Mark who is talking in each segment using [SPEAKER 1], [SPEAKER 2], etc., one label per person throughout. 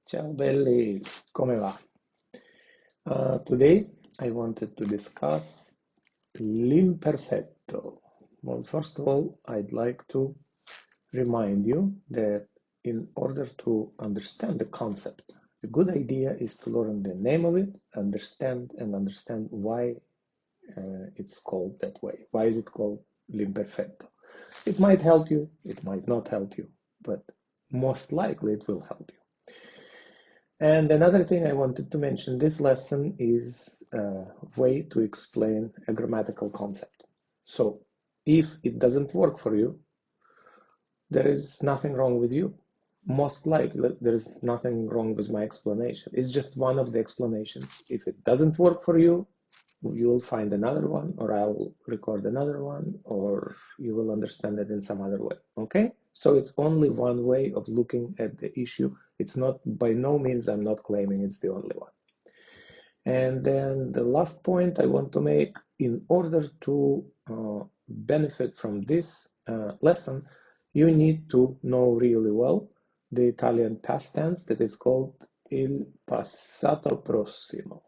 [SPEAKER 1] Ciao belli, come va? Today I wanted to discuss l'imperfetto. Well, first of all, I'd like to remind you that in order to understand the concept, a good idea is to learn the name of it, understand why it's called that way. Why is it called l'imperfetto? It might help you, it might not help you, but most likely it will help you. And another thing I wanted to mention, this lesson is a way to explain a grammatical concept. So if it doesn't work for you, there is nothing wrong with you. Most likely, there is nothing wrong with my explanation. It's just one of the explanations. If it doesn't work for you, you will find another one, or I'll record another one, or you will understand it in some other way. Okay? So it's only one way of looking at the issue. It's not, by no means, I'm not claiming it's the only one. And then the last point I want to make, in order to benefit from this lesson, you need to know really well the Italian past tense that is called il passato prossimo.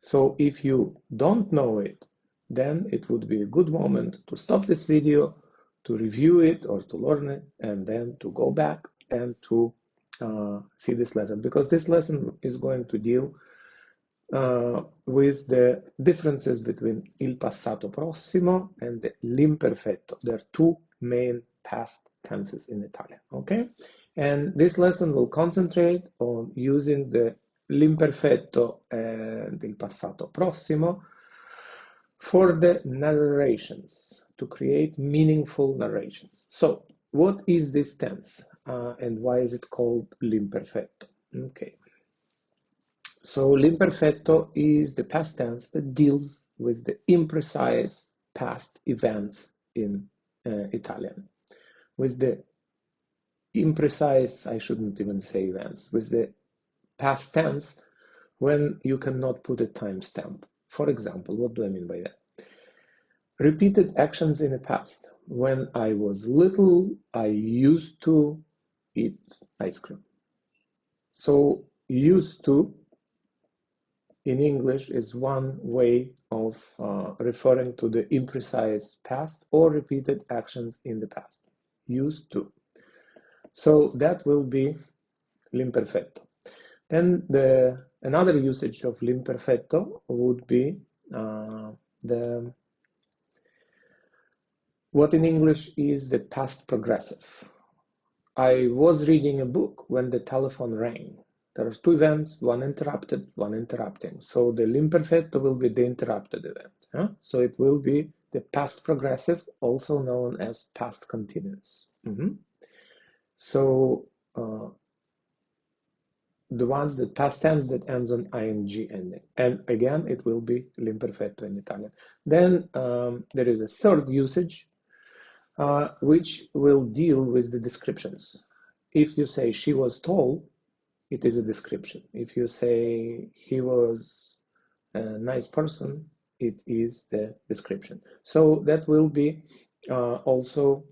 [SPEAKER 1] So if you don't know it, then it would be a good moment to stop this video, to review it or to learn it, and then to go back and to see this lesson, because this lesson is going to deal with the differences between il passato prossimo and l'imperfetto. There are two main past tenses in Italian, okay? And this lesson will concentrate on using the l'imperfetto and il passato prossimo for the narrations, to create meaningful narrations. So, what is this tense and why is it called l'imperfetto? Okay. So l'imperfetto is the past tense that deals with the imprecise past events in Italian. With the imprecise, I shouldn't even say events, with the past tense when you cannot put a timestamp. For example, what do I mean by that? Repeated actions in the past. When I was little, I used to eat ice cream. So used to in English is one way of referring to the imprecise past or repeated actions in the past. Used to. So that will be l'imperfetto. Then another usage of l'imperfetto would be what in English is the past progressive. I was reading a book when the telephone rang. There are two events, one interrupted, one interrupting. So the l'imperfetto will be the interrupted event. Huh? So it will be the past progressive, also known as past continuous. So the past tense that ends on ing ending. And again, it will be l'imperfetto in Italian. Then there is a third usage, which will deal with the descriptions. If you say she was tall, it is a description. If you say he was a nice person, it is the description. So that will be also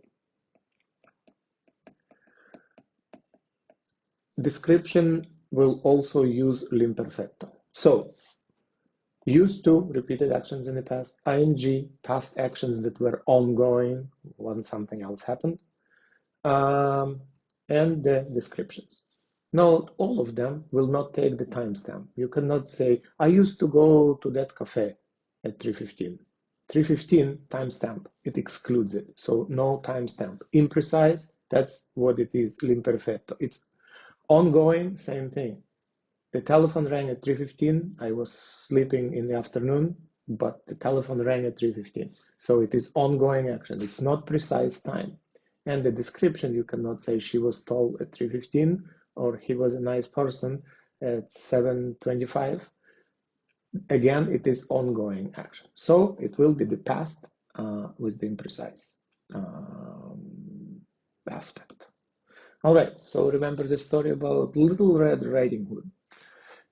[SPEAKER 1] description will also use l'imperfetto. So used to, repeated actions in the past, ing, past actions that were ongoing when something else happened, and the descriptions. Note, all of them will not take the timestamp. You cannot say, I used to go to that cafe at 3:15. 3:15 timestamp, it excludes it. So no timestamp. Imprecise, that's what it is, l'imperfetto. It's ongoing, same thing. The telephone rang at 3:15. I was sleeping in the afternoon, but the telephone rang at 3:15. So it is ongoing action. It's not precise time. And the description, you cannot say she was tall at 3:15 or he was a nice person at 7:25. Again, it is ongoing action. So it will be the past with the imprecise aspect. All right, so remember the story about Little Red Riding Hood.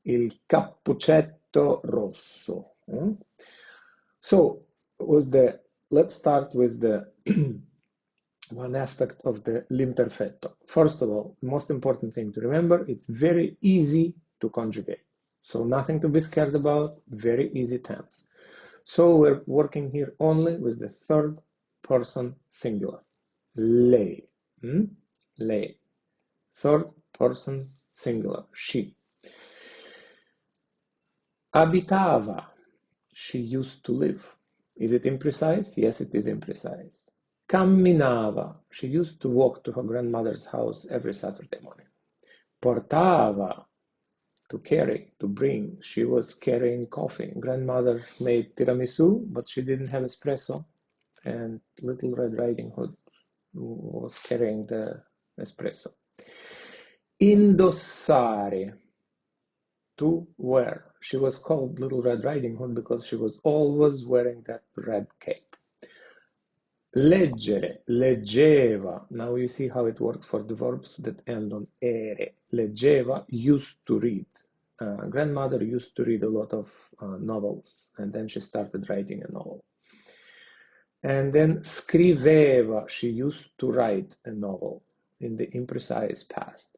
[SPEAKER 1] Il cappuccetto rosso. So let's start with the one aspect of the l'imperfetto. First of all, the most important thing to remember, it's very easy to conjugate. So nothing to be scared about, very easy tense. So we're working here only with the third person singular. Lei. Lei. Third person singular. She. Abitava. She used to live. Is it imprecise? Yes, it is imprecise. Camminava. She used to walk to her grandmother's house every Saturday morning. Portava. To carry, to bring. She was carrying coffee. Grandmother made tiramisu, but she didn't have espresso. And Little Red Riding Hood was carrying the espresso. Indossare. To wear. She was called Little Red Riding Hood because she was always wearing that red cape. Leggere, leggeva. Now you see how it worked for the verbs that end on ere. Leggeva, used to read. Grandmother used to read a lot of novels, and then she started writing a novel. And then scriveva, she used to write a novel in the imprecise past.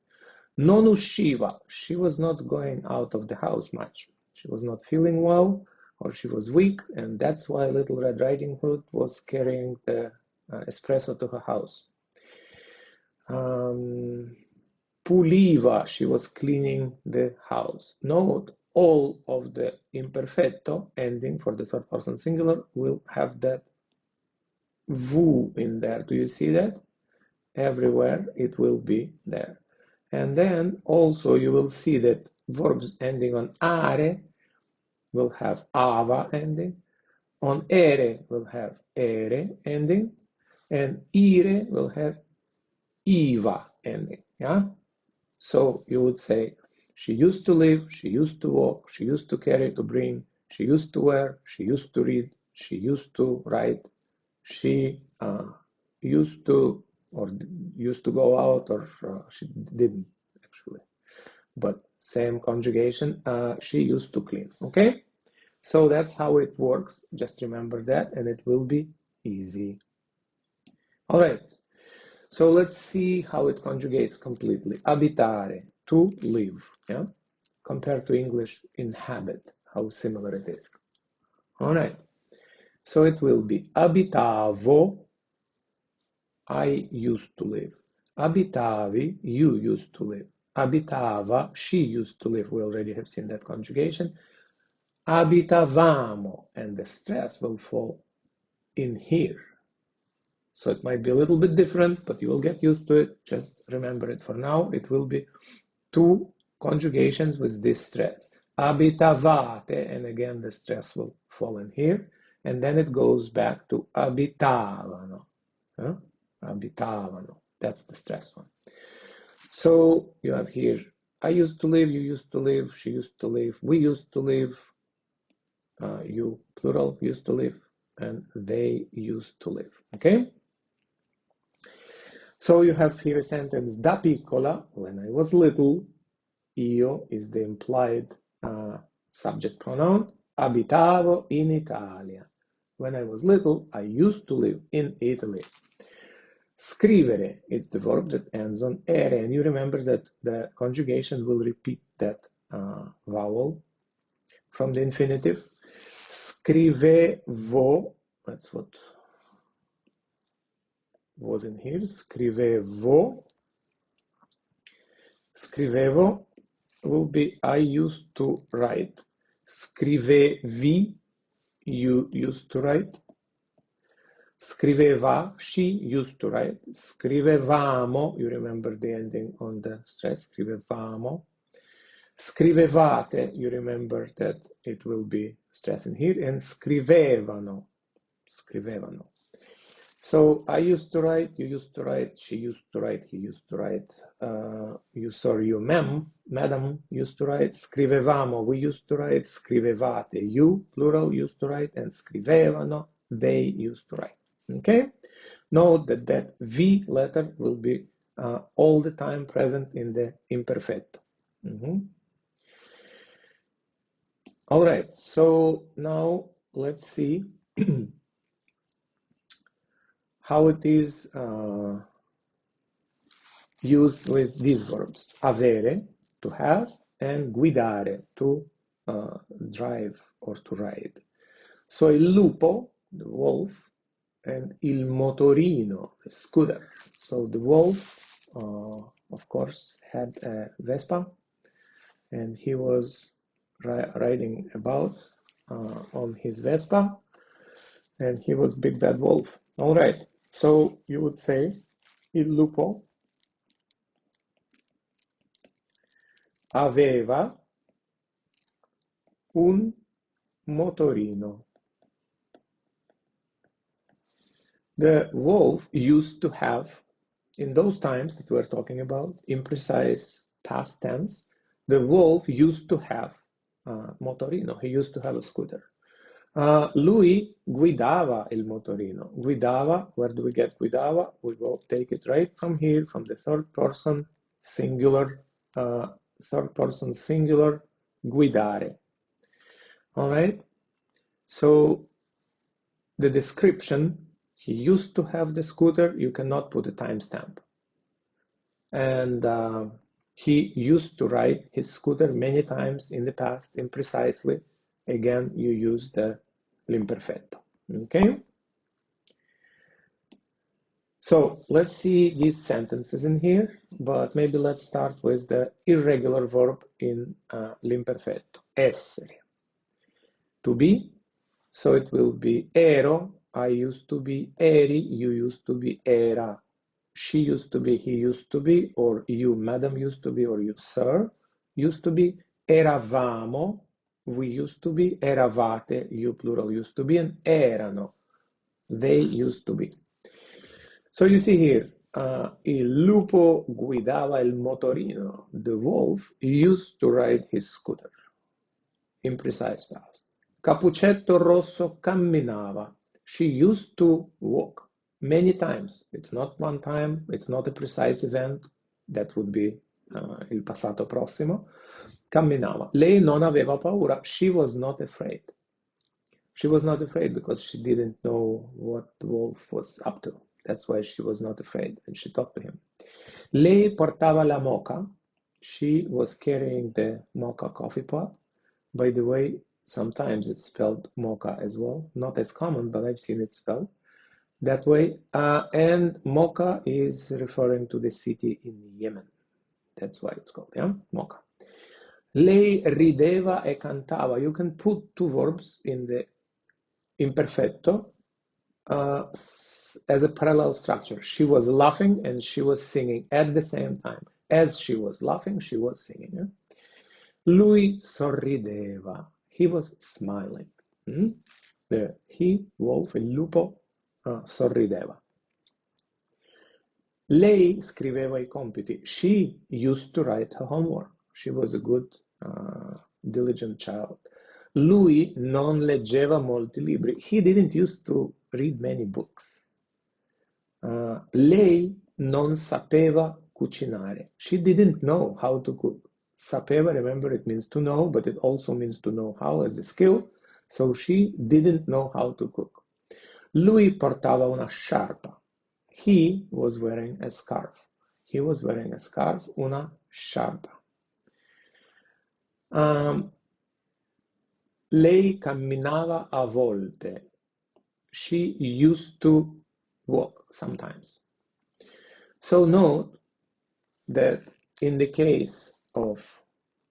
[SPEAKER 1] Non usciva, she was not going out of the house much. She was not feeling well, or she was weak, and that's why Little Red Riding Hood was carrying the espresso to her house. Puliva, she was cleaning the house. Note, all of the imperfetto ending for the third person singular will have that vu in there. Do you see that? Everywhere it will be there. And then also you will see that verbs ending on are will have ava ending, on ere will have ere ending, and ire will have iva ending. Yeah? So you would say, she used to live, she used to walk, she used to carry, to bring, she used to wear, she used to read, she used to write, she used to go out, or she didn't actually. But same conjugation, she used to clean. Okay? So that's how it works. Just remember that, and it will be easy. All right. So let's see how it conjugates completely. Abitare, to live. Yeah? Compared to English, inhabit, how similar it is. All right. So it will be abitavo, I used to live. Abitavi, you used to live. Abitava, she used to live. We already have seen that conjugation. Abitavamo, and the stress will fall in here. So it might be a little bit different, but you will get used to it. Just remember it for now. It will be two conjugations with this stress. Abitavate, and again the stress will fall in here. And then it goes back to abitavano. Huh? Abitavano. That's the stress one. So you have here, I used to live, you used to live, she used to live, we used to live, you, plural, used to live, and they used to live. Okay? So you have here a sentence, da piccola, when I was little, io is the implied subject pronoun, abitavo in Italia. When I was little, I used to live in Italy. Scrivere, it's the verb that ends on ere, and you remember that the conjugation will repeat that vowel from the infinitive. Scrivevo, that's what was in here, scrivevo. Scrivevo will be I used to write. Scrivevi, you used to write. Scriveva, she used to write. Scrivevamo, you remember the ending on the stress, scrivevamo. Scrivevate, you remember that it will be stress in here. And scrivevano, scrivevano. So I used to write, you used to write, she used to write, he used to write. You, madam, used to write. Scrivevamo, we used to write. Scrivevate, you, plural, used to write. And scrivevano, they used to write. Okay? Note that that V letter will be all the time present in the imperfetto. All right, so now let's see how it is used with these verbs. Avere, to have, and guidare, to drive or to ride. So il lupo, the wolf, and il motorino, the scooter. So the wolf, of course, had a Vespa, and he was riding about on his Vespa, and he was Big Bad Wolf. All right, so you would say il lupo aveva un motorino. The wolf used to have, in those times that we're talking about, imprecise past tense, the wolf used to have motorino. He used to have a scooter. Lui guidava il motorino. Guidava, where do we get guidava? We will take it right from here, from the third person singular, guidare. All right? So the description, he used to have the scooter, you cannot put a timestamp. And he used to ride his scooter many times in the past, imprecisely. Again, you use the l'imperfetto. Okay? So let's see these sentences in here, but maybe let's start with the irregular verb in l'imperfetto. Essere. To be. So it will be ero, I used to be, eri, you used to be, era. She used to be, he used to be, or you, madam, used to be, or you, sir, used to be. Eravamo, we used to be. Eravate, you, plural, used to be. And erano, they used to be. So you see here, il lupo guidava il motorino. The wolf used to ride his scooter. Imprecise past. Cappuccetto rosso camminava. She used to walk many times. It's not one time, it's not a precise event. That would be il passato prossimo. Camminava. Lei non aveva paura. She was not afraid. She was not afraid because she didn't know what the wolf was up to. That's why she was not afraid, and she talked to him. Lei portava la mocha. She was carrying the mocha coffee pot. By the way, sometimes it's spelled mocha as well. Not as common, but I've seen it spelled that way. And mocha is referring to the city in Yemen. That's why it's called, yeah? Mocha. Lei rideva e cantava. You can put two verbs in the imperfetto as a parallel structure. She was laughing and she was singing at the same time. As she was laughing, she was singing. Yeah? Lui sorrideva. He was smiling. The he, wolf, il lupo, sorrideva. Lei scriveva I compiti. She used to write her homework. She was a good, diligent child. Lui non leggeva molti libri. He didn't used to read many books. Lei non sapeva cucinare. She didn't know how to cook. Sapeva, remember, it means to know, but it also means to know how as a skill. So she didn't know how to cook. Lui portava una sciarpa. He was wearing a scarf. He was wearing a scarf, una sciarpa. Lei camminava a volte. She used to walk sometimes. So note that in the case of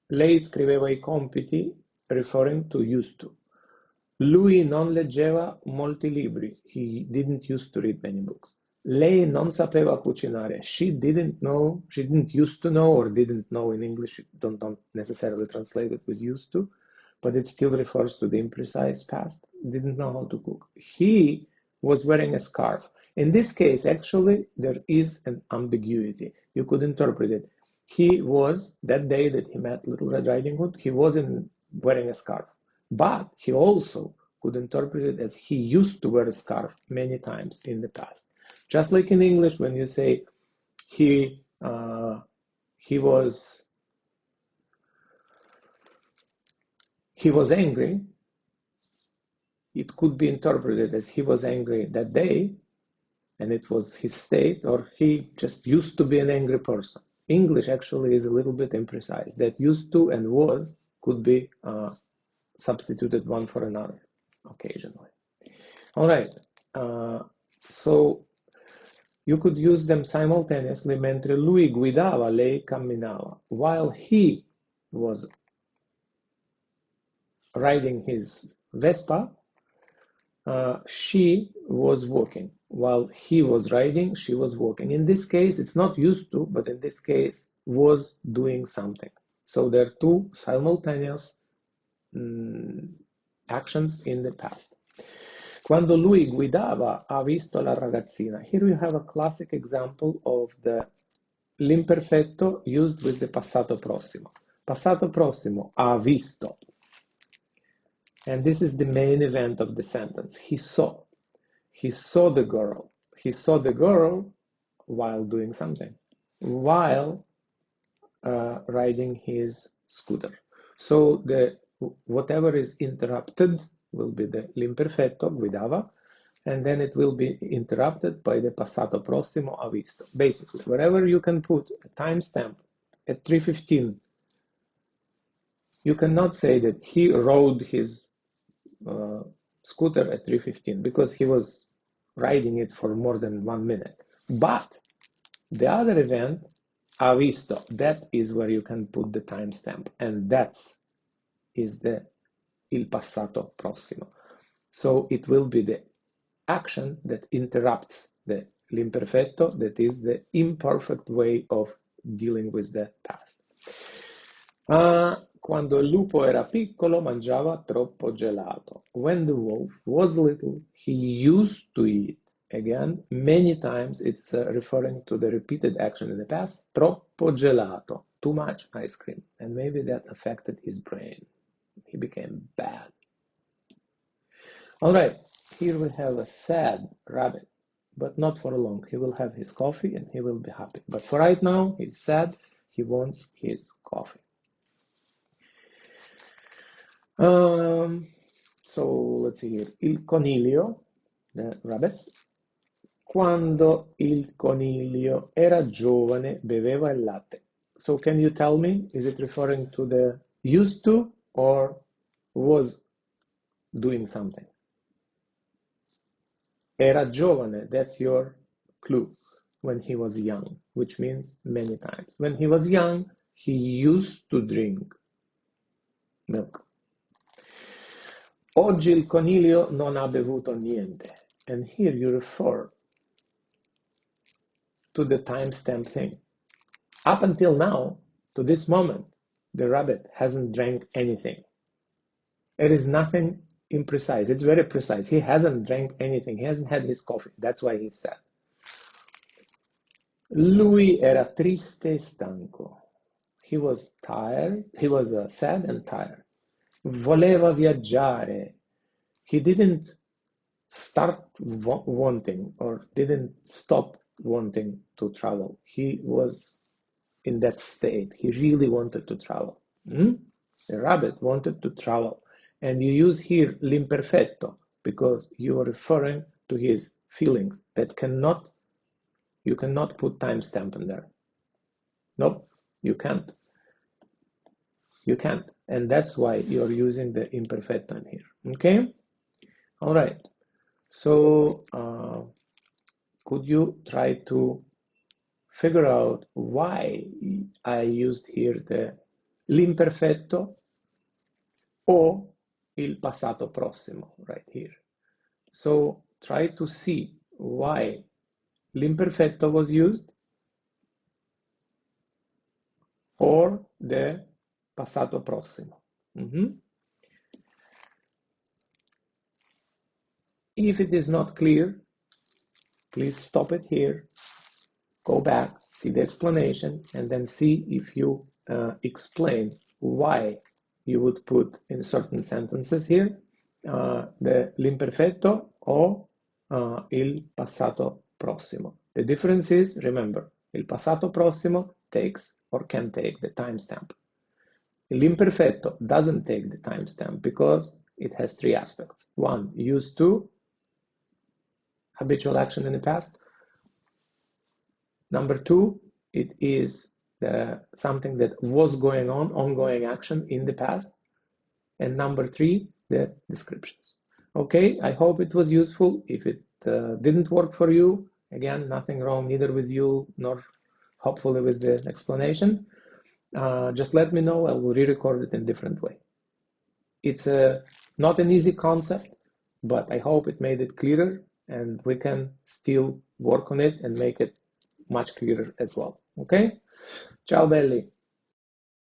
[SPEAKER 1] lei scriveva I compiti, referring to used to. Lui non leggeva molti libri. He didn't used to read many books. Lei non sapeva cucinare. She didn't used to know, or didn't know in English. Don't necessarily translate it with used to, but it still refers to the imprecise past. Didn't know how to cook. He was wearing a scarf. In this case, actually, there is an ambiguity. You could interpret it. He was, that day that he met Little Red Riding Hood, he wasn't wearing a scarf. But he also could interpret it as he used to wear a scarf many times in the past. Just like in English, when you say he was angry, it could be interpreted as he was angry that day, and it was his state, or he just used to be an angry person. English actually is a little bit imprecise. That used to and was could be substituted one for another occasionally. All right, so you could use them simultaneously. Mentre lui guidava, lei camminava. While he was riding his Vespa, she was walking. While he was riding, she was walking. In this case, it's not used to, but in this case, was doing something. So there are two simultaneous actions in the past. Quando lui guidava, ha visto la ragazzina. Here we have a classic example of the l'imperfetto used with the passato prossimo. Passato prossimo, ha visto. And this is the main event of the sentence. He saw. He saw the girl. He saw the girl while doing something, while riding his scooter. So the whatever is interrupted will be the l'imperfetto, guidava, and then it will be interrupted by the passato prossimo, ha visto. Basically, wherever you can put a timestamp at 3:15, you cannot say that he rode his scooter at 3:15 because he was riding it for more than 1 minute. But the other event, ha visto, that is where you can put the timestamp, and that is the il passato prossimo. So it will be the action that interrupts the l'imperfetto, that is the imperfect way of dealing with the past. Quando il lupo era piccolo, mangiava troppo gelato. When the wolf was little, he used to eat. Again, many times it's referring to the repeated action in the past. Troppo gelato, too much ice cream. And maybe that affected his brain. He became bad. All right, here we have a sad rabbit, but not for long. He will have his coffee and he will be happy. But for right now, he's sad. He wants his coffee. So let's see here. Il coniglio, the rabbit. Quando il coniglio era giovane, beveva il latte. So can you tell me, is it referring to the used to or was doing something? Era giovane, that's your clue. When he was young, which means many times. When he was young, he used to drink milk. Oggi il coniglio non ha bevuto niente. And here you refer to the timestamp thing. Up until now, to this moment, the rabbit hasn't drank anything. It is nothing imprecise. It's very precise. He hasn't drank anything. He hasn't had his coffee. That's why he's sad. Lui era triste e stanco. He was tired. He was sad and tired. Voleva viaggiare. He didn't start wanting or didn't stop wanting to travel. He was in that state. He really wanted to travel. The rabbit wanted to travel. And you use here l'imperfetto because you are referring to his feelings that you cannot put timestamp in there. Nope, you can't. You can't. And that's why you're using the imperfetto in here. Okay? All right. So could you try to figure out why I used here the l'imperfetto or il passato prossimo right here? So try to see why l'imperfetto was used or the passato prossimo. If it is not clear, please stop it here, go back, see the explanation, and then see if you explain why you would put in certain sentences here the l'imperfetto or il passato prossimo. The difference is, remember, il passato prossimo takes or can take the timestamp. L'imperfetto doesn't take the timestamp because it has three aspects. One, used to, habitual action in the past. Number two, it is something that was going on, ongoing action in the past. And number three, the descriptions. Okay, I hope it was useful. If it didn't work for you, again, nothing wrong neither with you nor hopefully with the explanation. Just let me know. I will re-record it in a different way. It's not an easy concept, but I hope it made it clearer, and we can still work on it and make it much clearer as well. Okay? Ciao belli.